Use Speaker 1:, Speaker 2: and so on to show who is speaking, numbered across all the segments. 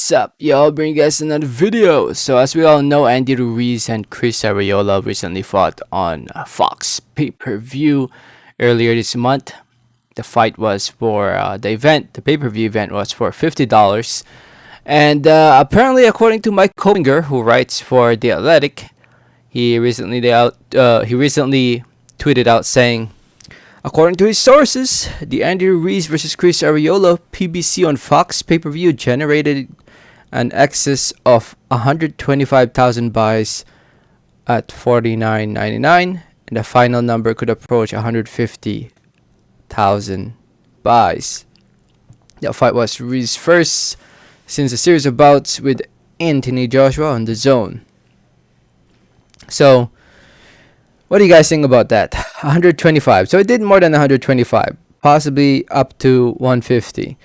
Speaker 1: What's up, y'all? Bring you guys another video. So, as we all know, Andy Ruiz and Chris Arreola recently fought on Fox pay-per-view earlier this month. The fight was for the pay-per-view event was for $50. And apparently, according to Mike Kopinger, who writes for The Athletic, he recently tweeted out saying, according to his sources, the Andy Ruiz versus Chris Arreola PBC on Fox pay-per-view generated an excess of 125,000 buys at $49.99, and the final number could approach 150,000 buys. The fight was Ruiz's first since a series of bouts with Anthony Joshua on the zone. So, what do you guys think about that? 125. So it did more than 125, possibly up to 150.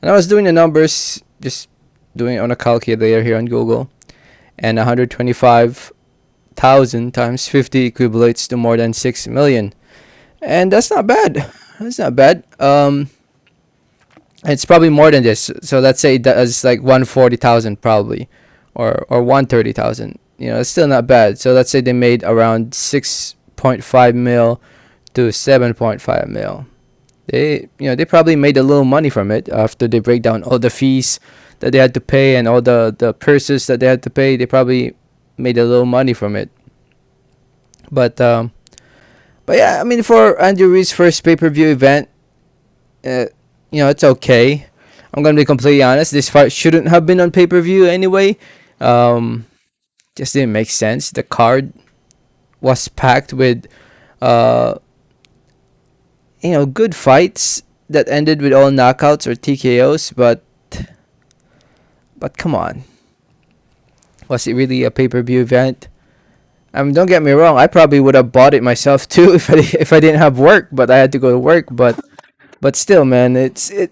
Speaker 1: And I was doing the numbers, just doing it on a calculator here on Google, and 125,000 times 50 equates to more than 6 million. And that's not bad. That's not bad. It's probably more than this. So let's say that's like 140,000 probably, or 130,000. It's still not bad. So let's say they made around 6.5 mil to 7.5 mil. They probably made a little money from it after they break down all the fees that they had to pay and all the purses that they had to pay. They probably made a little money from it. But yeah, I mean, for Andrew Ruiz's first pay-per-view event, it's okay. I'm gonna be completely honest. This fight shouldn't have been on pay-per-view anyway. Just didn't make sense. The card was packed with good fights that ended with all knockouts or TKOs, but come on. Was it really a pay-per-view event? I mean, don't get me wrong, I probably would have bought it myself too if I didn't have work, but I had to go to work. But still, man, there's a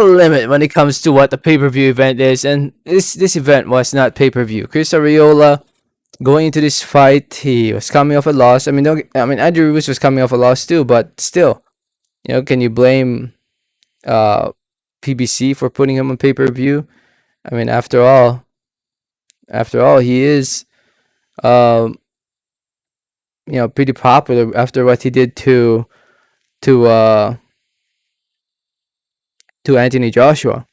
Speaker 1: limit when it comes to what a pay-per-view event is, and this event was not pay-per-view. Chris Arreola, going into this fight, he was coming off a loss. I mean, Andrew Ruiz was coming off a loss too, but still, can you blame PBC for putting him on pay-per-view? I mean, after all, he is pretty popular after what he did to Anthony Joshua.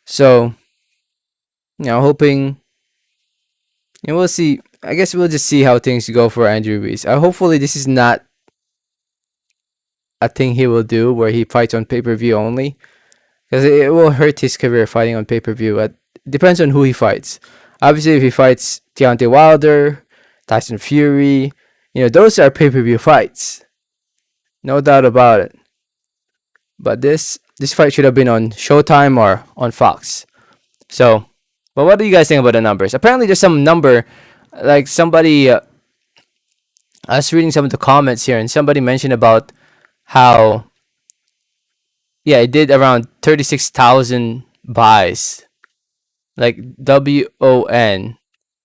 Speaker 1: So, hoping, we'll see. I guess we'll just see how things go for Andrew Ruiz. Hopefully this is not a thing he will do where he fights on pay-per-view only, because it will hurt his career fighting on pay-per-view. It depends on who he fights. Obviously, if he fights Deontay Wilder, Tyson Fury, those are pay-per-view fights. No doubt about it. But this fight should have been on Showtime or on Fox. So, but what do you guys think about the numbers? Apparently, there's some number, like somebody. I was reading some of the comments here, and somebody mentioned about how, it did around 36,000 buys. Like WON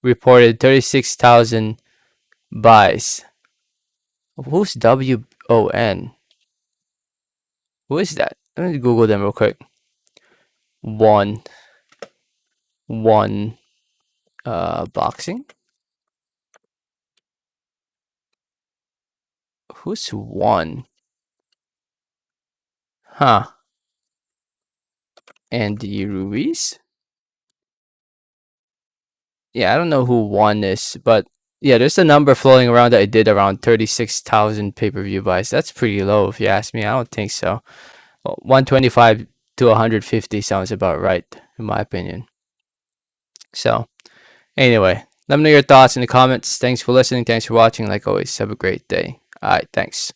Speaker 1: reported 36,000 buys. Who's WON? Who is that? Let me Google them real quick. One boxing. Who's one? Huh. Andy Ruiz? Yeah, I don't know who one is, but yeah, there's a number floating around that it did around 36,000 pay-per-view buys. That's pretty low if you ask me. I don't think so. 125 to 150 sounds about right, in my opinion. So, anyway, let me know your thoughts in the comments. Thanks for listening. Thanks for watching. Like always, have a great day. All right, thanks.